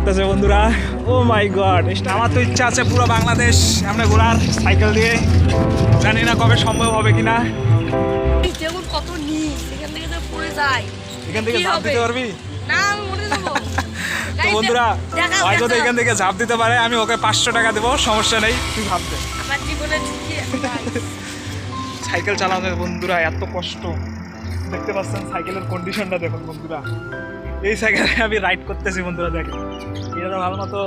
করতেছে বন্ধুরা। ও মাই গড, আমার তো ইচ্ছা আছে পুরো বাংলাদেশ আমরা ঘোরার সাইকেল দিয়ে। জানি না কবে সম্ভব হবে কিনা। যেমন কত নিচ এখান থেকে তো পড়ে যায়, এখান থেকে ঝাঁপ দিতে পারবি? না আমি মরে যাবো। তো বন্ধুরা ভাই যদি এখান থেকে ঝাঁপ দিতে পারে আমি ওকে 500 টাকা দেবো, সমস্যা নেই, তুই ভাব দে। আমার জীবনে ঝুঁকি সাইকেল চালানো বন্ধুরা এত কষ্ট, দেখতে পাচ্ছেন সাইকেলের কন্ডিশনটা দেখুন বন্ধুরা। এই সাইকেলে আমি রাইড করতেছি বন্ধুরা, দেখেন এটা ভালো মতো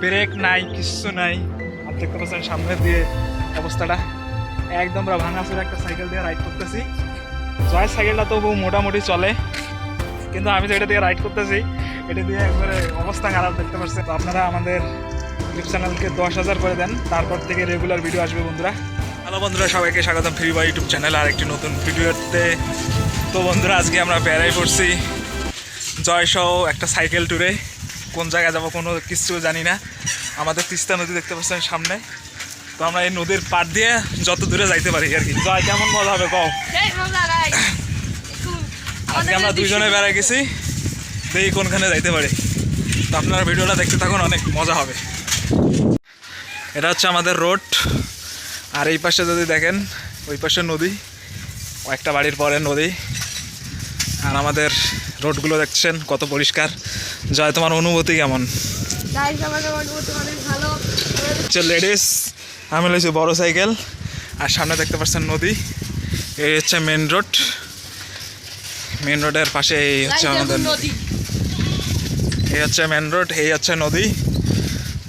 ব্রেক নাই, কিচ্ছু নাই। আর দেখতে পাচ্ছেন সামনে দিয়ে অবস্থাটা একদম ভাঙাচোরা একটা সাইকেল দিয়ে রাইড করতেছি। জয়ের সাইকেলটা তো মোটামুটি চলে, কিন্তু আমি যেটা দিয়ে রাইড করতেছি এটা দিয়ে একবারে অবস্থা খারাপ, দেখতে পাচ্ছেন। তো আপনারা আমাদের ইউটিউব চ্যানেলকে 10,000 করে দেন, তারপর থেকে রেগুলার ভিডিও আসবে বন্ধুরা। হ্যালো বন্ধুরা, সবাইকে স্বাগতম ফ্রি বাই ইউটিউব চ্যানেল আর একটি নতুন ভিডিওতে। তো বন্ধুরা আজকে আমরা বেড়াই পড়ছি জয় সহ একটা সাইকেল ট্যুরে। কোন জায়গায় যাবো কোনো কিছু জানি না। আমাদের তিস্তা নদী দেখতে পাচ্ছেন সামনে, তো আমরা এই নদীর পাড় দিয়ে যত দূরে যাইতে পারি আর কি। জয় কেমন মজা হবে কও? আজকে আমরা দুইজনে বেড়াই গেছি, দেখি কোনখানে যাইতে পারি। তো আপনারা ভিডিওটা দেখতে থাকুন, অনেক মজা হবে। এটা হচ্ছে আমাদের রোড, আর এই পাশে যদি দেখেন ওই পাশে নদী, কয়েকটা বাড়ির পরে নদী। আর আমাদের রোডগুলো দেখছেন কত পরিষ্কার। জয় তোমার অনুভূতি কেমন? হচ্ছে লেডিস, আমি লইছি বড় সাইকেল, আর সামনে দেখতে পাচ্ছেন নদী। এই হচ্ছে মেন রোড, মেন রোডের পাশে এই হচ্ছে আমাদের নদী। এই হচ্ছে মেন রোড, এই হচ্ছে নদী।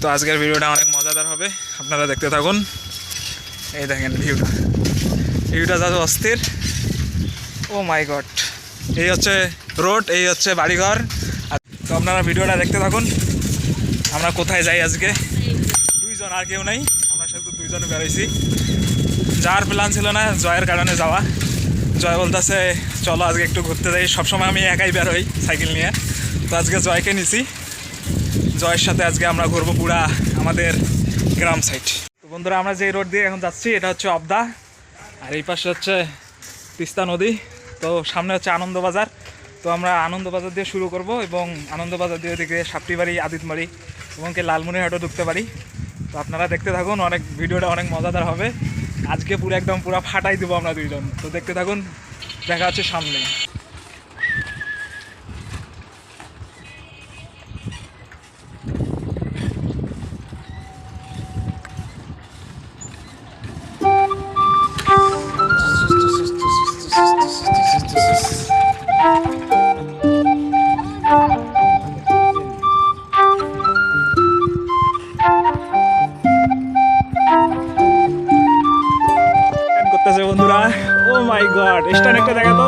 তো আজকের ভিডিওটা অনেক মজাদার হবে, আপনারা দেখতে থাকুন। এই দেখেন ভিউটা, ভিউটা যা অস্থির। ও মাই গড, এই হচ্ছে রোড, এই হচ্ছে বাড়িঘর। তো আপনারা ভিডিওটা দেখতে থাকুন। আমরা কোথায় যাই আজকে? দুইজন, আর কেউ নাই, আমরা শুধু দুইজনে বেরোইছি। যার প্ল্যান ছিল না জয়ের কারণে যাওয়া। জয় বলতেছে চলো আজকে একটু ঘুরতে যাই। সবসময় আমি একাই বেরোই সাইকেল নিয়ে, তো আজকে জয়কে নিছি। জয়ের সাথে আজকে আমরা ঘুরবো পুরা আমাদের গ্রাম সাইড। তো বন্ধুরা আমরা যে রোড দিয়ে এখন যাচ্ছি এটা হচ্ছে অবদা, আর এই পাশে হচ্ছে তিস্তা নদী। তো সামনে হচ্ছে আনন্দবাজার। তো আমরা আনন্দবাজার দিয়ে শুরু করব এবং আনন্দবাজার দিয়ে দিকে সাপটিবাড়ি, আদিতমারি এবং লালমনিরহাটও ঢুকতে পারি। তো আপনারা দেখতে থাকুন, অনেক ভিডিওটা অনেক মজাদার হবে। আজকে পুরো একদম পুরো ফাটাই দেবো আমরা দুইজন। তো দেখতে থাকুন, দেখা হচ্ছে সামনে। বন্ধুরা ও মাই গড, স্ট্যান্ড একটা দেখা তো।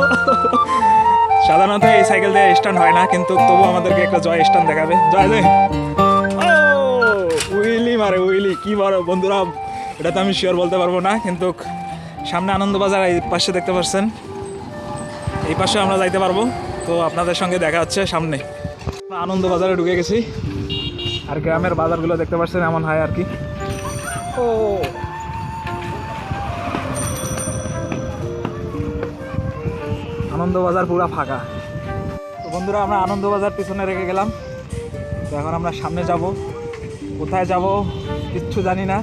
সাধারণত এই সাইকেল দিয়ে স্ট্যান্ড হয় না, কিন্তু তবু আমাদেরকে একটা জয় স্ট্যান্ড দেখাবে। জয় জয়, ও উইলি মারে উইলি, কি বড় বন্ধুরা, এটা তো আমি শিওর বলতে পারবো না। কিন্তু সামনে আনন্দবাজার এই পাশে দেখতে পাচ্ছেন, এই পাশে আমরা যাইতে পারবো। তো আপনাদের সঙ্গে দেখা হচ্ছে সামনে। আনন্দবাজারে ঢুকে গেছি, আর গ্রামের বাজারগুলো দেখতে পাচ্ছেন এমন হয় আর কি। ও আনন্দবাজার পুরা ফাঁকা। তো বন্ধুরা আমরা আনন্দবাজার পিছনে রেখে গেলাম। তো এখন আমরা সামনে যাব, কোথায় যাব কিচ্ছু জানি না।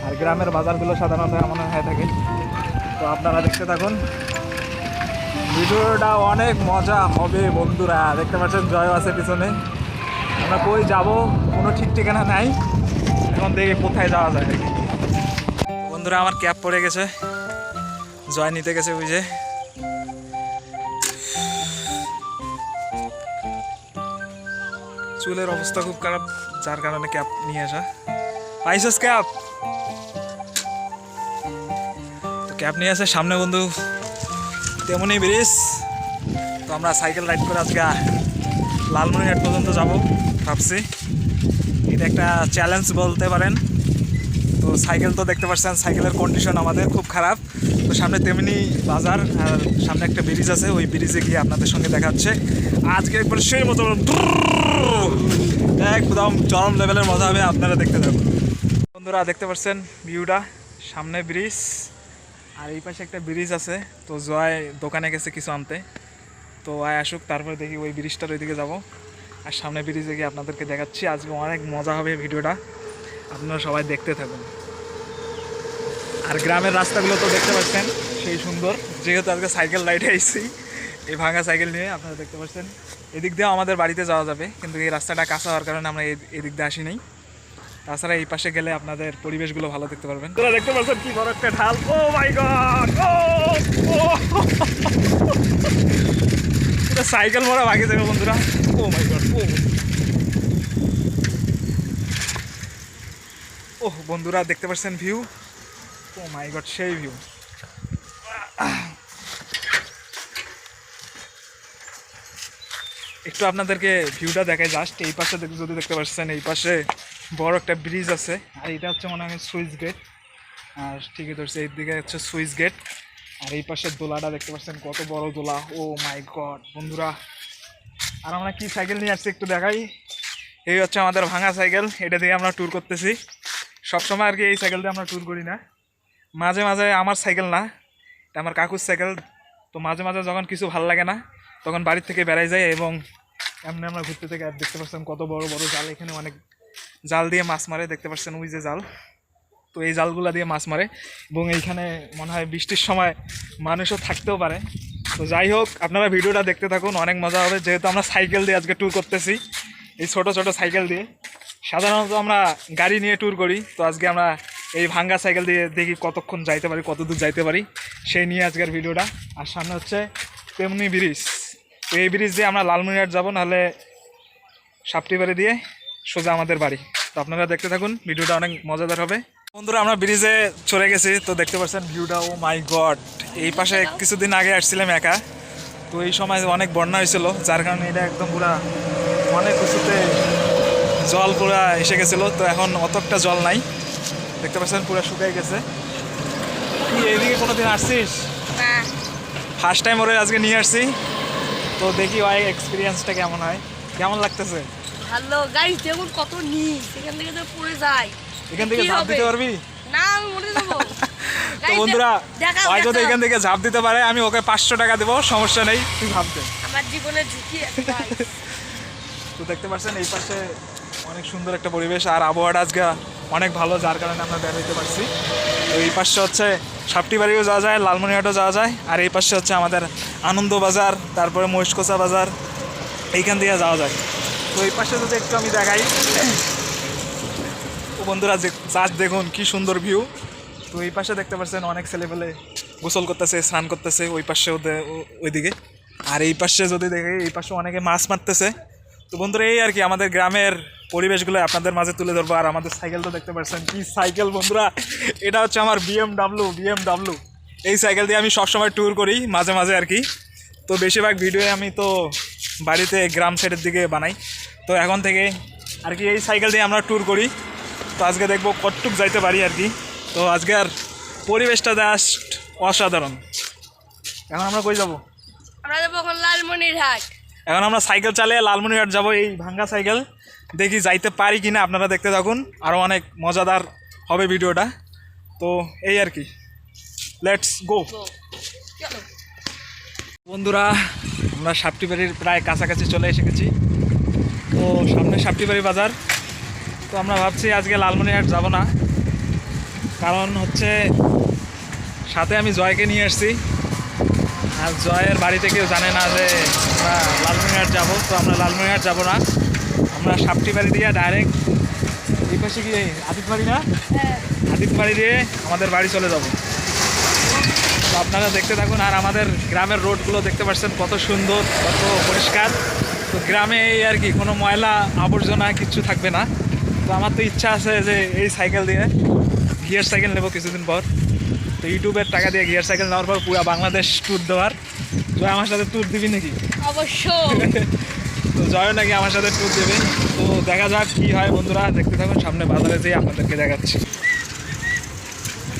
আর গ্রামের বাজারগুলো সাধারণত এমন হয়ে থাকে। তো আপনারা দেখতে থাকুন, ভিডিওটা অনেক মজা হবে বন্ধুরা। দেখতে পাচ্ছেন জয় আছে পিছনে। আমরা কই যাব কোনো ঠিক ঠিকানা নাই, এখন দেখে কোথায় যাওয়া যায়। বন্ধুরা আমার ক্যাব পড়ে গেছে, জয় নিতে গেছে বুঝে। চুলের অবস্থা খুব খারাপ, যার কারণে ক্যাপ নিয়ে আসা। পাইছিস ক্যাপ? তো ক্যাপ নিয়ে আসে সামনে বন্ধু তেমনই ব্রিজ। তো আমরা সাইকেল রাইড করে আজকে লালমনিরহাট পর্যন্ত যাব ভাবছি। এটা একটা চ্যালেঞ্জ বলতে পারেন। তো সাইকেল তো দেখতে পাচ্ছেন, সাইকেলের কন্ডিশন আমাদের খুব খারাপ। তো সামনে তেমনি বাজার, আর সামনে একটা ব্রিজ আছে, ওই ব্রিজে গিয়ে আপনাদের সঙ্গে দেখা হচ্ছে। আজকে একবার সেই মতো একদম চরম লেভেলের মজা হবে, আপনারা দেখতে থাকুন। বন্ধুরা দেখতে পাচ্ছেন ভিউটা, সামনে ব্রিজ আর এই পাশে একটা ব্রিজ আছে। তো জয় দোকানে গেছে কিছু আনতে, তো আয় আসুক, তারপরে দেখি ওই ব্রিজটার ওইদিকে যাবো। আর সামনে ব্রিজে গিয়ে আপনাদেরকে দেখাচ্ছি। আজকে অনেক মজা হবে ভিডিওটা, আপনারা সবাই দেখতে থাকুন। আর গ্রামের রাস্তাগুলো তো দেখতে পাচ্ছেন সেই সুন্দর, যেহেতু আজকে সাইকেল রাইডে এসেছি এই ভাঙা সাইকেল নিয়ে, আপনারা দেখতে পাচ্ছেন। এদিক দিয়েও আমাদের বাড়িতে যাওয়া যাবে, কিন্তু এই রাস্তাটা কাঁচা হওয়ার কারণে আমরা এদিক দিয়ে আসি নাই। তাছাড়া এই পাশে গেলে আপনাদের পরিবেশগুলো ভালো দেখতে পারবেন। তোরা দেখতে পাচ্ছেন কি বড় একটা ঢাল, ও মাই গড, ও সাইকেল মোড়া ভাগে যাবে বন্ধুরা, ও মাই গড, ও বন্ধুরা দেখতে পাচ্ছেন ভিউ, ও মাই গড সেই ভিউ। একটু আপনাদেরকে ভিউটা দেখাই জাস্ট। এই পাশে যদি দেখতে পাচ্ছেন এই পাশে বড় একটা ব্রিজ আছে, আর এটা হচ্ছে মনে হয় সুইচ গেট, আর ঠিকই ধরছে এই দিকে হচ্ছে সুইচ গেট। আর এই পাশে দোলাটা দেখতে পাচ্ছেন কত বড় দোলা, ও মাই গড বন্ধুরা। আর আমরা কি সাইকেল নিয়ে আসছি একটু দেখাই। এই হচ্ছে আমাদের ভাঙা সাইকেল, এটা দিয়ে আমরা ট্যুর করতেছি। সবসময় আর কি এই সাইকেল দিয়ে আমরা ট্যুর করি না, মাঝে মাঝে আমার সাইকেল না, এটা আমার কাকুর সাইকেল। তো মাঝে মাঝে যখন কিছু ভালো লাগে না তখন বাড়ির থেকে বেড়াই যায়, এবং এমনি আমরা ঘুরতে থেকে আর দেখতে পাচ্ছেন কত বড় বড় জাল, এখানে অনেক জাল দিয়ে মাছ মারে, দেখতে পাচ্ছেন ওই যে জাল। তো এই জালগুলো দিয়ে মাছ মারে, এবং এইখানে মনে হয় বৃষ্টির সময় মানুষও থাকতেও পারে। তো যাই হোক, আপনারা ভিডিওটা দেখতে থাকুন, অনেক মজা হবে। যেহেতু আমরা সাইকেল দিয়ে আজকে ট্যুর করতেছি, এই ছোট ছোট সাইকেল দিয়ে। সাধারণত আমরা গাড়ি নিয়ে ট্যুর করি, তো আজকে আমরা এই ভাঙ্গা সাইকেল দিয়ে দেখি কতক্ষণ যাইতে পারি, কত দূর যাইতে পারি, সেই নিয়ে আজকের ভিডিওটা। আর সামনে হচ্ছে তেমনি ব্রিজ, তো এই ব্রিজ দিয়ে আমরা লালমনিরহাট যাবো, নাহলে সাপটিবাড়ি দিয়ে সোজা আমাদের বাড়ি। তো আপনারা দেখতে থাকুন, ভিডিওটা অনেক মজাদার হবে। বন্ধুরা আমরা ব্রিজে চলে গেছি, তো দেখতে পাচ্ছেন ভিউটা, ও মাই গড। এই পাশে কিছুদিন আগে আসছিলাম একা, তো এই সময় অনেক বন্যা হয়েছিল, যার কারণে এটা একদম পুরা অনেক উঁচুতে জল পুরা এসে গেছিলো। তো এখন অতটা জল নাই, দেখতে পাচ্ছেন পুরা শুকাই গেছে। কি এইদিকে কোনোদিন আসছিস? ফার্স্ট টাইম ওরে আজকে নিয়ে আসছি, তো দেখি ওই এক্সপিরিয়েন্সটা কেমন হয়, কেমন লাগতেছে। ভালো গাইস, দেখুন কত নিচ, এখান থেকে তো পড়ে যায়। এখান থেকে ঝাঁপ দিতে পারবি? না আমি মরে যাবো। তো বন্ধুরা ওই যদি এখান থেকে ঝাঁপ দিতে পারে, আমি ওকে 500 টাকা দেবো, সমস্যা নেই, তুই ঝাঁপ দে। আমার জীবনে ঝুঁকি আছে গাইস। তো দেখতে পাচ্ছেন এই পাশে অনেক সুন্দর একটা পরিবেশ, আর আবহাওয়াটা আজকে অনেক ভালো, যার কারণে আমরা বের হইতে পারছি। তো এই পাশে হচ্ছে সাপটিবাড়িও যাওয়া যায়, লালমনিরহাটও যাওয়া যায়, আর এই পাশে হচ্ছে আমাদের আনন্দ বাজার, তারপরে মহিষকোচা বাজার, এইখান দিয়ে যাওয়া যায়। তো এই পাশে যদি একটু আমি দেখাই, তো বন্ধুরা জাস্ট দেখুন কি সুন্দর ভিউ। তো এই পাশে দেখতে পাচ্ছেন অনেক ছেলেপেলে গোসল করতেছে, স্নান করতেছে ওই পাশে ওইদিকে। আর এই পাশে যদি দেখি, এই পাশে অনেকে মাছ মারতেছে। তো বন্ধুরা এই আর কি আমাদের গ্রামের পরিবেশগুলো আপনাদের মাঝে তুলে ধরবো। আর আমাদের সাইকেল তো দেখতে পাচ্ছেন কি সাইকেল বন্ধুরা, এটা হচ্ছে আমার বিএমডাব্লিউ। এই সাইকেল দিয়ে আমি সবসময় ট্যুর করি মাঝে মাঝে আর কি। তো বেশিরভাগ ভিডিও আমি তো বাড়িতে গ্রাম সাইডের দিকে বানাই, তো এখন থেকে আর কি এই সাইকেল দিয়ে আমরা ট্যুর করি। তো আজকে দেখবো কতটুক যাইতে পারি আর কি। তো আজকে আর পরিবেশটা জাস্ট অসাধারণ। এখন আমরা কই যাবো? আমরা যাবো এখন লালমনিরহাট। এখন আমরা সাইকেল চালিয়ে লালমনিরহাট যাবো, এই ভাঙ্গা সাইকেল, দেখি যাইতে পারি কিনা। আপনারা দেখতে থাকুন, আরও অনেক মজাদার হবে ভিডিওটা। তো এই আর কি, লেটস গো। বন্ধুরা আমরা সাপটিবাড়ির প্রায় কাছাকাছি চলে এসে গেছি। তো সামনে সাপটিবাড়ি বাজার। তো আমরা ভাবছি আজকে লালমনিরহাট যাব না, কারণ হচ্ছে সাথে আমি জয়কে নিয়ে আসছি, আর জয়ের বাড়িতে কেউ জানে না যে আমরা লালমনিরহাট যাব। তো আমরা লালমনিরহাট যাব না, আমরা সাপটিবাড়ি দিয়ে ডাইরেক্ট এই পাশে কি আদিতবাড়ি না, আদিতবাড়ি দিয়ে আমাদের বাড়ি চলে যাব। তো আপনারা দেখতে থাকুন। আর আমাদের গ্রামের রোডগুলো দেখতে পাচ্ছেন কত সুন্দর, কত পরিষ্কার। তো গ্রামে এই আর কি কোনো ময়লা আবর্জনা কিচ্ছু থাকবে না। তো আমার তো ইচ্ছা আছে যে এই সাইকেল দিয়ে গিয়ার সাইকেল নেব কিছুদিন পর। তো ইউটিউবের টাকা দিয়ে গিয়ার সাইকেল নেওয়ার পর পুরো বাংলাদেশ ট্যুর দেওয়ার। জয় আমার সাথে ট্যুর দিবি নাকি? অবশ্যই। তো জয় নাকি আমার সাথে ট্যুর দেবে। তো দেখা যাক কী হয় বন্ধুরা, দেখতে থাকুন। সামনে বাজারে যেয়ে আপনাদেরকে দেখাচ্ছি।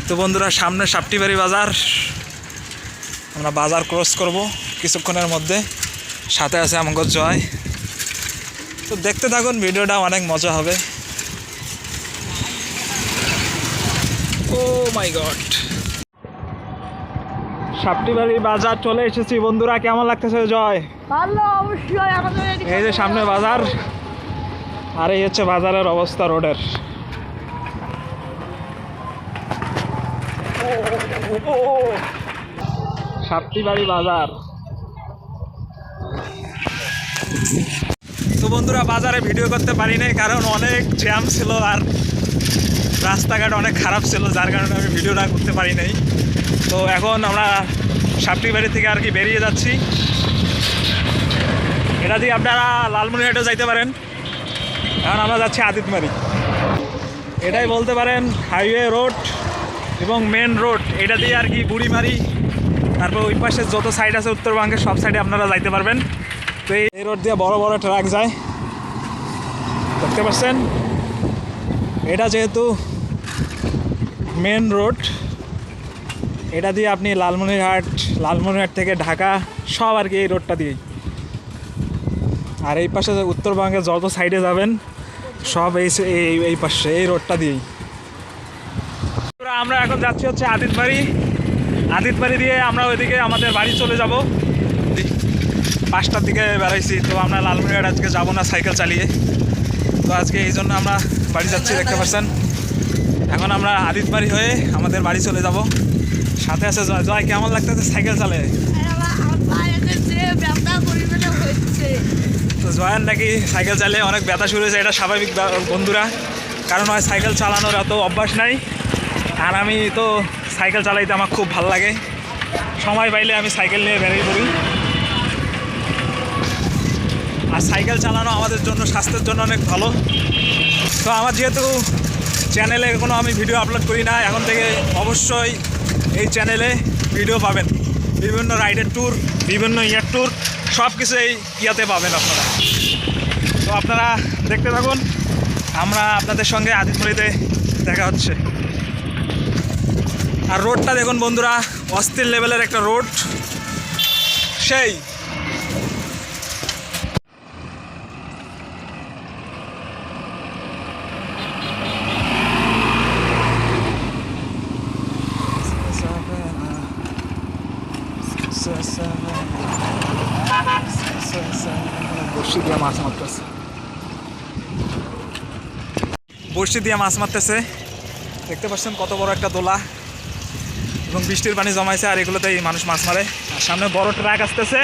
তো বন্ধুরা সামনে সাপটিবাড়ি বাজার, আমরা বাজার ক্রস করব কিছুক্ষণের মধ্যে। সাথে আছে আমাকে জয়। তো দেখতে থাকুন, ভিডিওটা অনেক মজা হবে। ও মাই গড, সাপটিবাড়ি বাজার চলে এসেছি বন্ধুরা, কেমন লাগতেছে জয়? ভালো, অবশ্যই আমাদের এই যে সামনে বাজার, আর এই হচ্ছে বাজারের অবস্থা রোডের। সাপটিবাড়ি বাজার। তো বন্ধুরা বাজারে ভিডিও করতে পারি নাই কারণ অনেক জ্যাম ছিল আর রাস্তাঘাট অনেক খারাপ ছিল, যার কারণে আমি ভিডিওটা করতে পারি নাই। তো এখন আমরা সাপটিবাড়ি থেকে আর কি বেরিয়ে যাচ্ছি। এটা দিয়ে আপনারা লালমনিরহাটে যাইতে পারেন, এখন আমরা যাচ্ছি আদিতমারি। এটাই বলতে পারেন হাইওয়ে রোড এবং মেন রোড, এটা দিয়ে আর কি বুড়িমারি, তারপর ওই পাশে যত সাইড আছে উত্তরবঙ্গের সব সাইডে আপনারা যাইতে পারবেন। তো এই রোড দিয়ে বড় বড় ট্রাক যায়, দেখতে পাচ্ছেন। এটা যেহেতু মেন রোড, এটা দিয়ে আপনি লালমনিরহাট থেকে ঢাকা সব আর কি এই রোডটা দিয়েই। আর এই পাশে উত্তরবঙ্গে যত সাইডে যাবেন সব এই পাশে এই রোডটা দিয়েই। আমরা এখন যাচ্ছি হচ্ছে আদিতবাড়ি দিয়ে আমরা ওইদিকে আমাদের বাড়ি চলে যাব। 5টার দিকে বেড়াইছি, তো আমরা লালমনিরহাট আজকে যাবো না সাইকেল চালিয়ে, তো আজকে এই জন্য আমরা বাড়ি যাচ্ছি, দেখতে পাচ্ছেন। এখন আমরা আদিতবাড়ি হয়ে আমাদের বাড়ি চলে যাব। সাথে আছে জয়। জয়, কেমন লাগতেছে সাইকেল চালিয়ে? তো জয়ের নাকি সাইকেল চালিয়ে অনেক ব্যথা শুরু হয়েছে, এটা স্বাভাবিক বন্ধুরা, কারণ হয় সাইকেল চালানোর এত অভ্যাস নাই। আর আমি তো সাইকেল চালাইতে আমার খুব ভালো লাগে, সময় পাইলে আমি সাইকেল নিয়ে বেরিয়ে পড়ি। আর সাইকেল চালানো আমাদের জন্য স্বাস্থ্যের জন্য অনেক ভালো। তো আমার যেহেতু চ্যানেলে কোনো আমি ভিডিও আপলোড করি না, এখন থেকে অবশ্যই এই চ্যানেলে ভিডিও পাবেন, বিভিন্ন রাইডের ট্যুর, বিভিন্ন ইয়ার ট্যুর, সব কিছু এই ইয়াতে পাবেন আপনারা। তো আপনারা দেখতে থাকুন, আমরা আপনাদের সঙ্গে আদিতবাড়িতে দেখা হচ্ছে। আর রোডটা দেখুন বন্ধুরা, অস্থির লেভেলের একটা রোড, সেই বড়শি দিয়ে মাছ মারতেছে, দেখতে পাচ্ছেন কত বড় একটা দোলা, এবং বৃষ্টির পানি জমাইছে আর এগুলোতেই মানুষ মাছ মারে। আর সামনে বড় ট্রাক আসতেছে,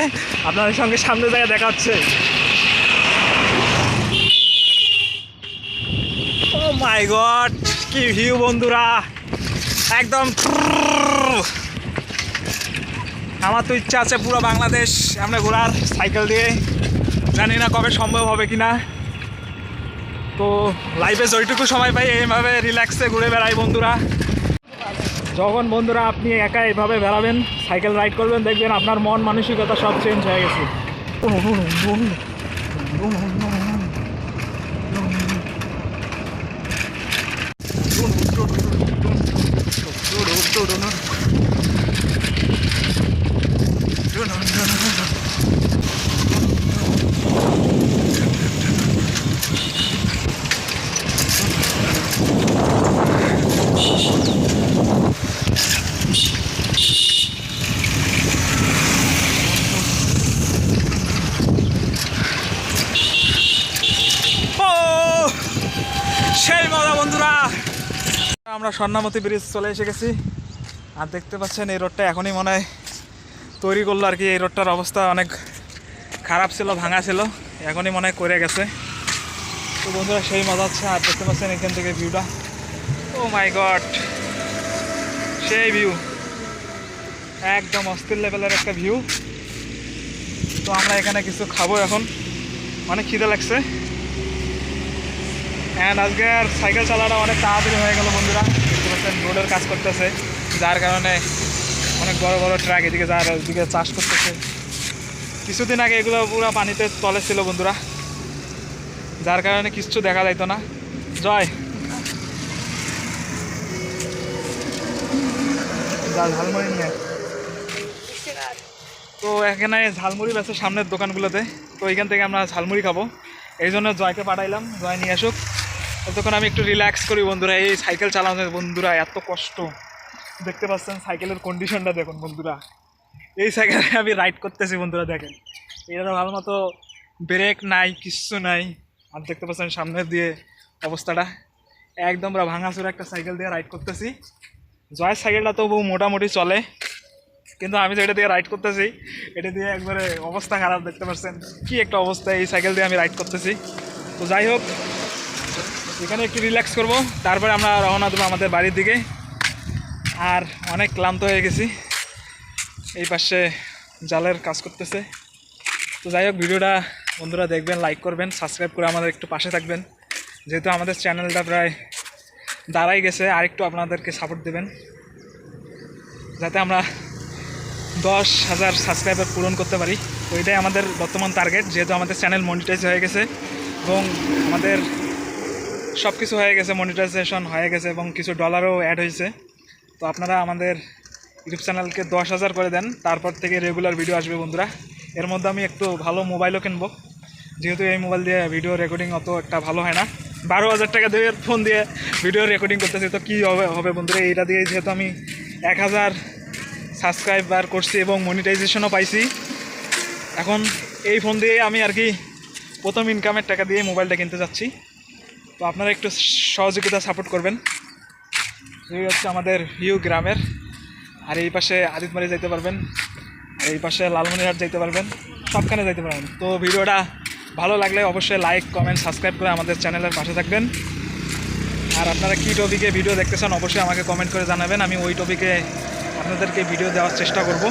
আপনাদের সঙ্গে সামনে জায়গায় দেখা হচ্ছে। ও মাই গড, কি ভিউ বন্ধুরা, একদম। আমার তো ইচ্ছা আছে পুরো বাংলাদেশ আমরা ঘোরার সাইকেল দিয়ে, জানি না কবে সম্ভব হবে কিনা। তো লাইফে যেটুকু সময় পাই এইভাবে রিল্যাক্সে ঘুরে বেড়াই বন্ধুরা। যখন বন্ধুরা আপনি একা এইভাবে বেড়াবেন, সাইকেল রাইড করবেন, দেখবেন আপনার মন মানসিকতা সব চেঞ্জ হয়ে গেছে। সেই মজা বন্ধুরা। আমরা স্বর্ণামতি ব্রিজ চলে এসে গেছি, আর দেখতে পাচ্ছেন এই রোডটা এখনই মনে হয় তৈরি করলো আর কি। এই রোডটার অবস্থা অনেক খারাপ ছিল, ভাঙা ছিল, এখনই মনে হয় করে গেছে। তো বন্ধুরা সেই মজা হচ্ছে। আর দেখতে পাচ্ছেন এখান থেকে ভিউটা, ও মাই গড, সেই ভিউ, একদম অস্থির লেভেলের একটা ভিউ। তো আমরা এখানে কিছু খাবো, এখন অনেক খিদে লাগছে। অ্যান্ড আজকে আর সাইকেল চালানো অনেক তাড়াতাড়ি হয়ে গেল বন্ধুরা, দেখতে পাচ্ছেন রোডের কাজ করতেছে, যার কারণে অনেক বড় বড় ট্রাক এদিকে ওইদিকে চাষ করতেছে। কিছুদিন আগে এগুলো পুরো পানিতে তলে ছিল বন্ধুরা, যার কারণে কিছু দেখা যাইতো না। জয়, ঝালমুড়ি নিয়ে, তো এখানে ঝালমুড়ি বেছে সামনের দোকানগুলোতে, তো এইখান থেকে আমরা ঝালমুড়ি খাবো, এই জন্য জয়কে পাঠাইলাম, জয় নিয়ে আসুক। তখন আমি একটু রিল্যাক্স করি বন্ধুরা। এই সাইকেল চালানো বন্ধুরা এত কষ্ট, দেখতে পাচ্ছেন সাইকেলের কন্ডিশনটা দেখুন বন্ধুরা, এই সাইকেলে আমি রাইড করতেছি বন্ধুরা, দেখেন এটা ভালো মতো ব্রেক নাই, কিচ্ছু নাই। আর দেখতে পাচ্ছেন সামনে দিয়ে অবস্থাটা একদম পুরো ভাঙাচোরা একটা সাইকেল দিয়ে রাইড করতেছি। জয়ের সাইকেলটা তো বহু মোটামুটি চলে, কিন্তু আমি যেটা দিয়ে রাইড করতেছি এটা দিয়ে একবারে অবস্থা খারাপ। দেখতে পাচ্ছেন কি একটা অবস্থা এই সাইকেল দিয়ে আমি রাইড করতেছি। তো যাই হোক, এখানে একটু রিল্যাক্স করব, তারপরে আমরা রওনা দেবো আমাদের বাড়ির দিকে। আর অনেক ক্লান্ত হয়ে গেছি, এই পাশে জালের কাজ করতেছে। তো যাই হোক, ভিডিওটা বন্ধুরা দেখবেন, লাইক করবেন, সাবস্ক্রাইব করে আমাদের একটু পাশে থাকবেন। যেহেতু আমাদের চ্যানেলটা প্রায় দাঁড়াই গেছে, আর একটু আপনাদেরকে সাপোর্ট দেবেন যাতে আমরা 10,000 সাবস্ক্রাইবার পূরণ করতে পারি। তো এটাই আমাদের বর্তমান টার্গেট, যেহেতু আমাদের চ্যানেল মনিটাইজ হয়ে গেছে এবং আমাদের সব কিছু হয়ে গেছে, মনিটাইজেশন হয়ে গেছে এবং কিছু ডলারও অ্যাড হয়েছে। তো আপনারা আমাদের ইউটিউব চ্যানেলকে 10,000 করে দেন, তারপর থেকে রেগুলার ভিডিও আসবে বন্ধুরা। এর মধ্যে আমি একটু ভালো মোবাইলও কিনবো, যেহেতু এই মোবাইল দিয়ে ভিডিও রেকর্ডিং অত একটা ভালো হয় না। 12,000 টাকা দিয়ে ফোন দিয়ে ভিডিও রেকর্ডিং করতেছি, তো কী হবে বন্ধুরা। এইটা দিয়ে যেহেতু আমি 1000 সাবস্ক্রাইবার করছি এবং মনিটাইজেশনও পাইছি, এখন এই ফোন দিয়ে আমি আর কি প্রথম ইনকামের টাকা দিয়ে মোবাইলটা কিনতে যাচ্ছি। তো আপনারা একটু সহযোগিতা সাপোর্ট করবেন। এই হচ্ছে আমাদের হিউ গ্রামের, আর এই পাশে আদিতমারি যাইতে পারবেন, আর এই পাশে লালমনিরহাট যাইতে পারবেন, সবখানে যাইতে পারবেন। তো ভিডিওটা ভালো লাগলে অবশ্যই লাইক, কমেন্ট, সাবস্ক্রাইব করে আমাদের চ্যানেলের পাশে থাকবেন। আর আপনারা কী টপিকে ভিডিও দেখতে চান অবশ্যই আমাকে কমেন্ট করে জানাবেন, আমি ওই টপিকে আপনাদেরকে ভিডিও দেওয়ার চেষ্টা করব।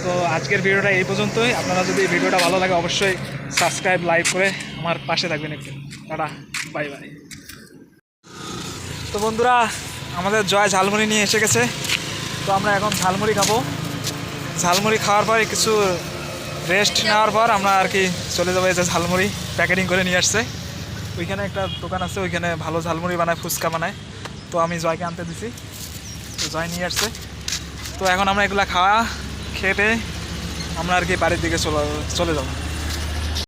তো আজকের ভিডিওটা এই পর্যন্তই। আপনারা যদি ভিডিওটা ভালো লাগে অবশ্যই সাবস্ক্রাইব, লাইক করে আমার পাশে থাকবেন একটু। Tata, bye bye. তো বন্ধুরা, আমাদের জয় ঝালমুড়ি নিয়ে এসে গেছে। তো আমরা এখন ঝালমুড়ি খাবো। ঝালমুড়ি খাওয়ার পরে কিছু রেস্ট নেওয়ার পর আমরা আর কি চলে যাবো। এই যে ঝালমুড়ি প্যাকেটিং করে নিয়ে আসছে, ওইখানে একটা দোকান আছে, ওইখানে ভালো ঝালমুড়ি বানায়, ফুচকা বানায়। তো আমি জয়কে আনতে দিছি, তো জয় নিয়ে আসছে। তো এখন আমরা এগুলা খেতে আমরা আর কি বাড়ির দিকে চলে যাবো।